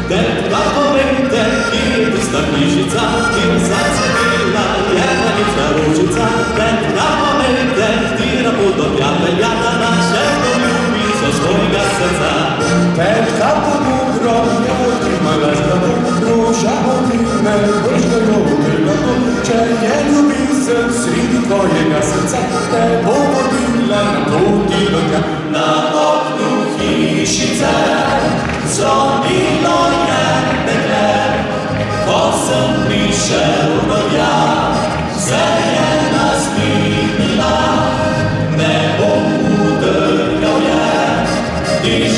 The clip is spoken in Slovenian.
Ten kapomente i pusta knižica, i zacvila jedna lična ručica. Ten kapomente tira put do prijateljata, našega ljubica svojega srca. Ten kapo mudro, ne odrimaj razgladu, druža odime, vrška jo utrgadu. Če je ljubica sredi tvojega srca, te bo vodila na poti do tja. Na oknu hišice zvonilo je dekle, ko sem prišel do tja, se je nasmihnila, me bom utrgal je.